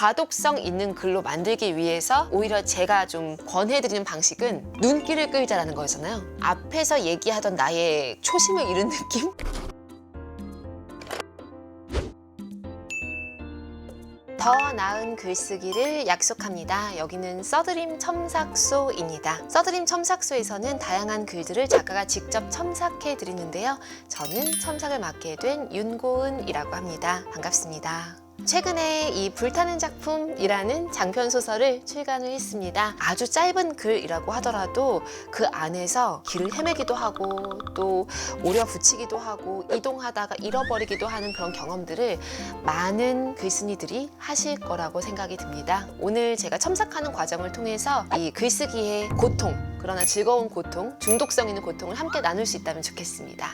가독성 있는 글로 만들기 위해서 오히려 제가 좀 권해드리는 방식은 눈길을 끌자라는 거잖아요. 앞에서 얘기하던 나의 초심을 잃은 느낌? 더 나은 글쓰기를 약속합니다. 여기는 써드림 첨삭소입니다. 써드림 첨삭소에서는 다양한 글들을 작가가 직접 첨삭해 드리는데요. 저는 첨삭을 맡게 된 윤고은이라고 합니다. 반갑습니다. 최근에 이 불타는 작품이라는 장편 소설을 출간을 했습니다. 아주 짧은 글이라고 하더라도 그 안에서 길을 헤매기도 하고 또 오려 붙이기도 하고 이동하다가 잃어버리기도 하는 그런 경험들을 많은 글쓴이들이 하실 거라고 생각이 듭니다. 오늘 제가 첨삭하는 과정을 통해서 이 글쓰기의 고통, 그러나 즐거운 고통, 중독성 있는 고통을 함께 나눌 수 있다면 좋겠습니다.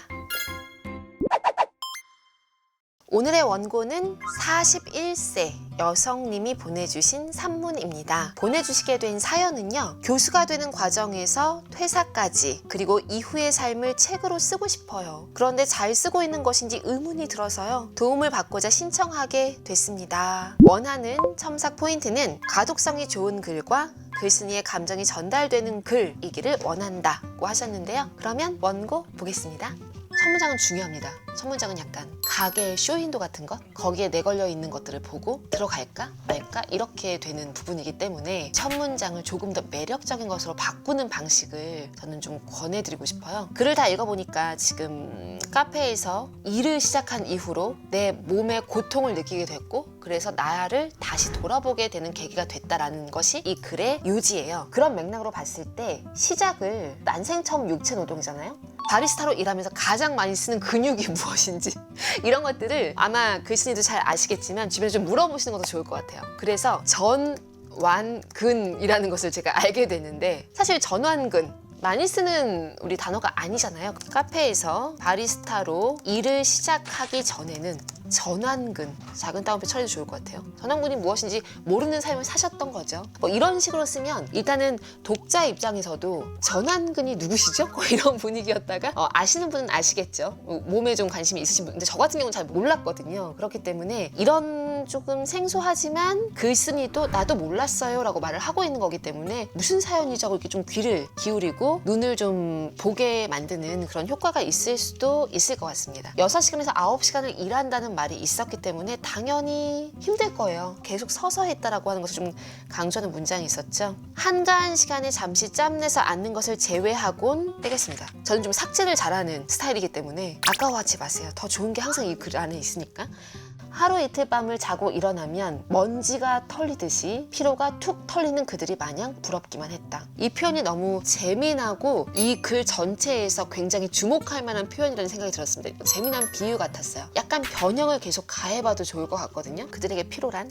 오늘의 원고는 41세 여성님이 보내주신 산문입니다. 보내주시게 된 사연은요, 교수가 되는 과정에서 퇴사까지 그리고 이후의 삶을 책으로 쓰고 싶어요. 그런데 잘 쓰고 있는 것인지 의문이 들어서요, 도움을 받고자 신청하게 됐습니다. 원하는 첨삭 포인트는 가독성이 좋은 글과 글쓴이의 감정이 전달되는 글이기를 원한다고 하셨는데요. 그러면 원고 보겠습니다. 첫 문장은 중요합니다. 첫 문장은 약간 가게의 쇼윈도 같은 것, 거기에 내걸려 있는 것들을 보고 들어갈까 말까 이렇게 되는 부분이기 때문에 첫 문장을 조금 더 매력적인 것으로 바꾸는 방식을 저는 좀 권해드리고 싶어요. 글을 다 읽어보니까 지금 카페에서 일을 시작한 이후로 내 몸의 고통을 느끼게 됐고, 그래서 나를 다시 돌아보게 되는 계기가 됐다라는 것이 이 글의 요지예요. 그런 맥락으로 봤을 때 시작을 난생 처음 육체 노동이잖아요. 바리스타로 일하면서 가장 많이 쓰는 근육이 무엇인지 이런 것들을 아마 글쓴이도 잘 아시겠지만 주변에 좀 물어보시는 것도 좋을 것 같아요. 그래서 전완근이라는 것을 제가 알게 됐는데, 사실 전완근 많이 쓰는 우리 단어가 아니잖아요. 카페에서 바리스타로 일을 시작하기 전에는 전완근, 작은 따옴표 처리도 좋을 것 같아요. 전완근이 무엇인지 모르는 삶을 사셨던 거죠. 뭐 이런 식으로 쓰면 일단은 독자 입장에서도 전완근이 누구시죠? 이런 분위기였다가 아시는 분은 아시겠죠. 몸에 좀 관심이 있으신 분. 근데 저 같은 경우는 잘 몰랐거든요. 그렇기 때문에 이런 조금 생소하지만 글쓴이도 나도 몰랐어요 라고 말을 하고 있는 거기 때문에 무슨 사연이죠? 이렇게 좀 귀를 기울이고 눈을 좀 보게 만드는 그런 효과가 있을 수도 있을 것 같습니다. 6시간에서 9시간을 일한다는 말이 있었기 때문에 당연히 힘들 거예요. 계속 서서 했다라고 하는 것을 좀 강조하는 문장이 있었죠. 한가한 시간에 잠시 짬내서 앉는 것을 제외하곤 빼겠습니다. 저는 좀 삭제를 잘하는 스타일이기 때문에 아까워하지 마세요. 더 좋은 게 항상 이 글 안에 있으니까. 하루 이틀 밤을 자고 일어나면 먼지가 털리듯이 피로가 툭 털리는 그들이 마냥 부럽기만 했다. 이 표현이 너무 재미나고 이 글 전체에서 굉장히 주목할 만한 표현이라는 생각이 들었습니다. 재미난 비유 같았어요. 약간 변형을 계속 가해봐도 좋을 것 같거든요. 그들에게 피로란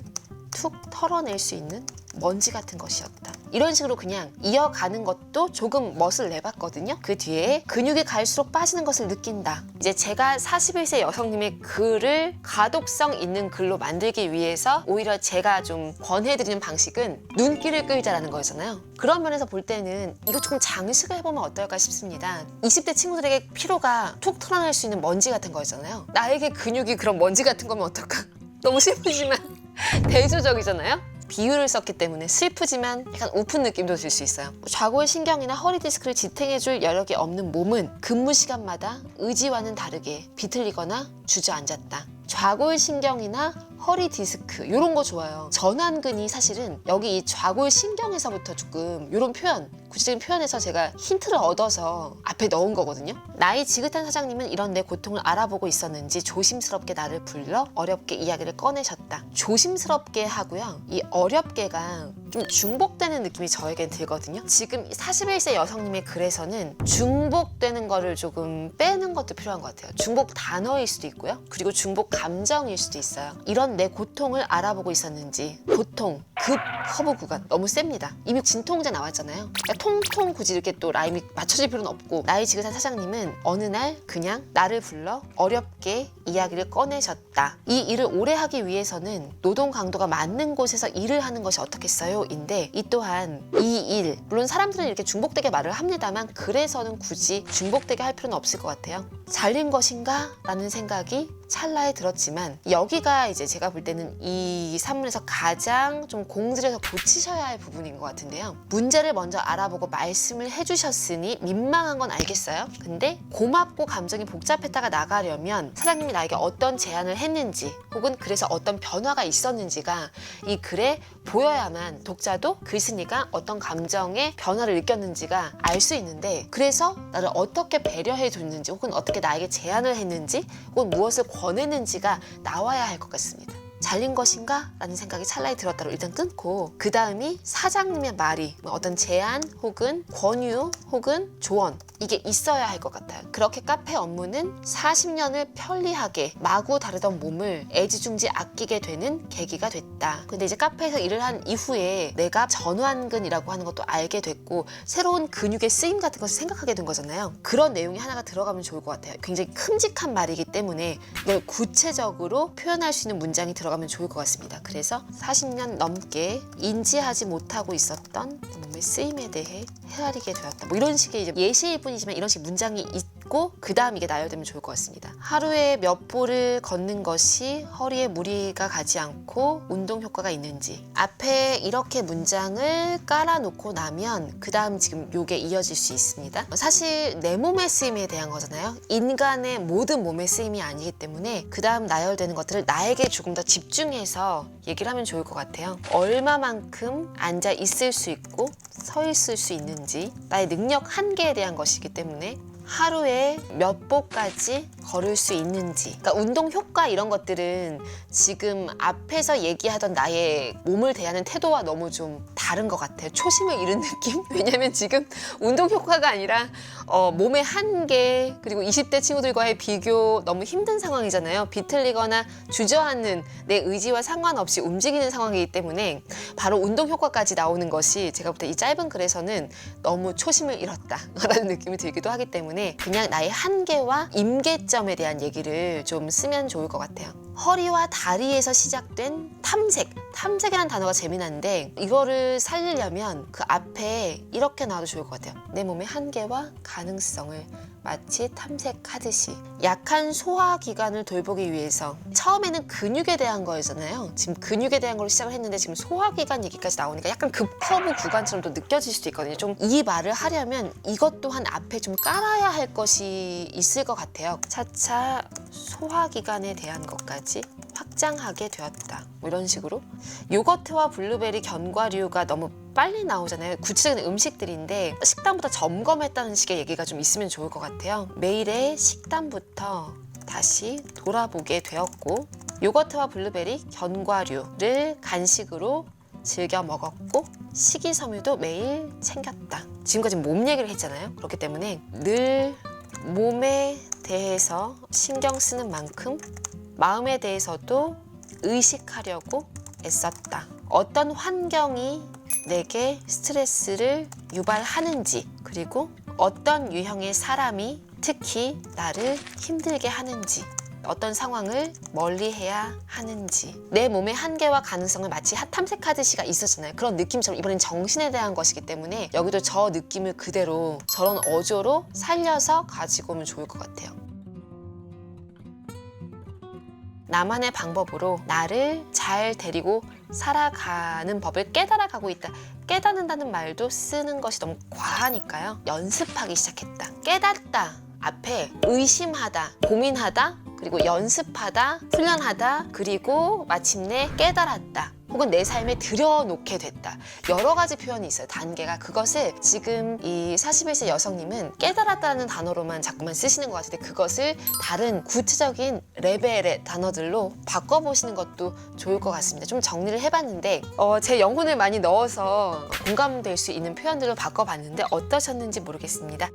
툭 털어낼 수 있는 먼지 같은 것이었다. 이런 식으로 그냥 이어가는 것도 조금 멋을 내봤거든요. 그 뒤에 근육이 갈수록 빠지는 것을 느낀다. 이제 제가 41세 여성님의 글을 가독성 있는 글로 만들기 위해서 오히려 제가 좀 권해드리는 방식은 눈길을 끌자라는 거잖아요. 그런 면에서 볼 때는 이거 조금 장식을 해보면 어떨까 싶습니다. 20대 친구들에게 피로가 툭 털어낼 수 있는 먼지 같은 거잖아요. 나에게 근육이 그런 먼지 같은 거면 어떨까? 너무 슬프지만 대조적이잖아요. 비유를 썼기 때문에 슬프지만 약간 우픈 느낌도 들 수 있어요. 좌골 신경이나 허리 디스크를 지탱해줄 여력이 없는 몸은 근무 시간마다 의지와는 다르게 비틀리거나 주저앉았다. 좌골 신경이나 허리 디스크 이런 거 좋아요. 전완근이 사실은 여기 이 좌골 신경에서부터 조금 이런 표현, 구체적인 표현에서 제가 힌트를 얻어서 앞에 넣은 거거든요. 나이 지긋한 사장님은 이런 내 고통을 알아보고 있었는지 조심스럽게 나를 불러 어렵게 이야기를 꺼내셨다. 조심스럽게 하고요. 이 어렵게가 좀 중복되는 느낌이 저에겐 들거든요. 지금 41세 여성님의 글에서는 중복되는 거를 조금 빼는 것도 필요한 것 같아요. 중복 단어일 수도 있고요. 그리고 중복 감정일 수도 있어요. 이런 내 고통을 알아보고 있었는지, 고통, 급, 허브 구간 너무 셉니다. 이미 진통제 나왔잖아요. 그러니까 통통 굳이 이렇게 또 라임이 맞춰질 필요는 없고, 나이 지긋한 사장님은 어느 날 그냥 나를 불러 어렵게 이야기를 꺼내셨다. 이 일을 오래 하기 위해서는 노동 강도가 맞는 곳에서 일을 하는 것이 어떻겠어요? 인데 이 또한 이 일, 물론 사람들은 이렇게 중복되게 말을 합니다만 글에서는 굳이 중복되게 할 필요는 없을 것 같아요. 잘린 것인가? 라는 생각이 찰나에 들었지만 여기가 이제 제가 볼 때는 이 산문에서 가장 좀 공들여서 고치셔야 할 부분인 것 같은데요. 문제를 먼저 알아보고 말씀을 해주셨으니 민망한 건 알겠어요. 근데 고맙고 감정이 복잡했다가 나가려면 사장님이 나에게 어떤 제안을 했는지 혹은 그래서 어떤 변화가 있었는지가 이 글에 보여야만 독자도 글쓴이가 어떤 감정의 변화를 느꼈는지가 알 수 있는데, 그래서 나를 어떻게 배려해 줬는지 혹은 어떻게 나에게 제안을 했는지 혹은 무엇을 권했는지가 나와야 할 것 같습니다. 잘린 것인가? 라는 생각이 찰나에 들었다로 일단 끊고, 그 다음이 사장님의 말이 어떤 제안 혹은 권유 혹은 조언, 이게 있어야 할 것 같아요. 그렇게 카페 업무는 40년을 편리하게 마구 다루던 몸을 애지중지 아끼게 되는 계기가 됐다. 근데 이제 카페에서 일을 한 이후에 내가 전완근이라고 하는 것도 알게 됐고 새로운 근육의 쓰임 같은 것을 생각하게 된 거잖아요. 그런 내용이 하나가 들어가면 좋을 것 같아요. 굉장히 큼직한 말이기 때문에 이걸 구체적으로 표현할 수 있는 문장이 들어가면 좋을 것 같습니다. 그래서 40년 넘게 인지하지 못하고 있었던 몸의 쓰임에 대해 헤아리게 되었다. 뭐 이런 식의 이제 예시일 뿐이지만 이런 식 문장이 있고 그 다음 이게 나열되면 좋을 것 같습니다. 하루에 몇 보를 걷는 것이 허리에 무리가 가지 않고 운동 효과가 있는지, 앞에 이렇게 문장을 깔아놓고 나면 그 다음 지금 요게 이어질 수 있습니다. 사실 내 몸의 쓰임에 대한 거잖아요. 인간의 모든 몸의 쓰임이 아니기 때문에 그 다음 나열되는 것들을 나에게 조금 더 집중해서 얘기를 하면 좋을 것 같아요. 얼마만큼 앉아 있을 수 있고 서 있을 수 있는지, 나의 능력 한계에 대한 것이기 때문에 하루에 몇 보까지 걸을 수 있는지, 그러니까 운동 효과 이런 것들은 지금 앞에서 얘기하던 나의 몸을 대하는 태도와 너무 좀 다른 것 같아요. 초심을 잃은 느낌? 왜냐면 지금 운동 효과가 아니라 몸의 한계, 그리고 20대 친구들과의 비교, 너무 힘든 상황이잖아요. 비틀리거나 주저앉는 내 의지와 상관없이 움직이는 상황이기 때문에 바로 운동 효과까지 나오는 것이 제가 볼 때 이 짧은 글에서는 너무 초심을 잃었다 라는 느낌이 들기도 하기 때문에 그냥 나의 한계와 임계점에 대한 얘기를 좀 쓰면 좋을 것 같아요. 허리와 다리에서 시작된 탐색, 탐색이라는 단어가 재미난데 이거를 살리려면 그 앞에 이렇게 나와도 좋을 것 같아요. 내 몸의 한계와 가능성을 마치 탐색하듯이. 약한 소화기관을 돌보기 위해서, 처음에는 근육에 대한 거였잖아요. 지금 근육에 대한 걸로 시작을 했는데 지금 소화기관 얘기까지 나오니까 약간 급커브 구간처럼 또 느껴질 수도 있거든요. 좀 이 말을 하려면 이것 또한 앞에 좀 깔아야 할 것이 있을 것 같아요. 차차 소화기관에 대한 것까지 확장하게 되었다. 뭐 이런 식으로. 요거트와 블루베리 견과류가 너무 빨리 나오잖아요. 구체적인 음식들인데 식단부터 점검했다는 식의 얘기가 좀 있으면 좋을 것 같아요. 매일의 식단부터 다시 돌아보게 되었고, 요거트와 블루베리, 견과류를 간식으로 즐겨 먹었고 식이섬유도 매일 챙겼다. 지금까지 몸 얘기를 했잖아요. 그렇기 때문에 늘 몸에 대해서 신경 쓰는 만큼 마음에 대해서도 의식하려고 애썼다. 어떤 환경이 내게 스트레스를 유발하는지, 그리고 어떤 유형의 사람이 특히 나를 힘들게 하는지, 어떤 상황을 멀리해야 하는지, 내 몸의 한계와 가능성을 마치 탐색하듯이가 있었잖아요. 그런 느낌처럼 이번엔 정신에 대한 것이기 때문에 여기도 저 느낌을 그대로 저런 어조로 살려서 가지고 오면 좋을 것 같아요. 나만의 방법으로 나를 잘 데리고 살아가는 법을 깨달아가고 있다. 깨닫는다는 말도 쓰는 것이 너무 과하니까요. 연습하기 시작했다. 깨닫다 앞에 의심하다, 고민하다, 그리고 연습하다, 훈련하다, 그리고 마침내 깨달았다. 혹은 내 삶에 들여놓게 됐다. 여러 가지 표현이 있어요. 단계가. 그것을 지금 이 41세 여성님은 깨달았다는 단어로만 자꾸만 쓰시는 것 같은데 그것을 다른 구체적인 레벨의 단어들로 바꿔보시는 것도 좋을 것 같습니다. 좀 정리를 해봤는데 제 영혼을 많이 넣어서 공감될 수 있는 표현들로 바꿔봤는데 어떠셨는지 모르겠습니다.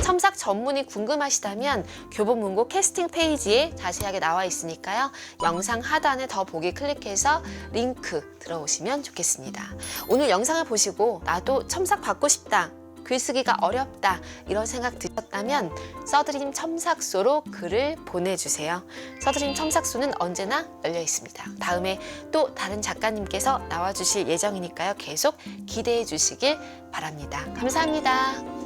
첨삭 전문이 궁금하시다면 교보문고 캐스팅 페이지에 자세하게 나와 있으니까요. 영상 하단에 더 보기 클릭해서 링크 들어오시면 좋겠습니다. 오늘 영상을 보시고 나도 첨삭 받고 싶다, 글쓰기가 어렵다 이런 생각 드셨다면 써드림 첨삭소로 글을 보내주세요. 써드림 첨삭소는 언제나 열려 있습니다. 다음에 또 다른 작가님께서 나와주실 예정이니까요. 계속 기대해 주시길 바랍니다. 감사합니다.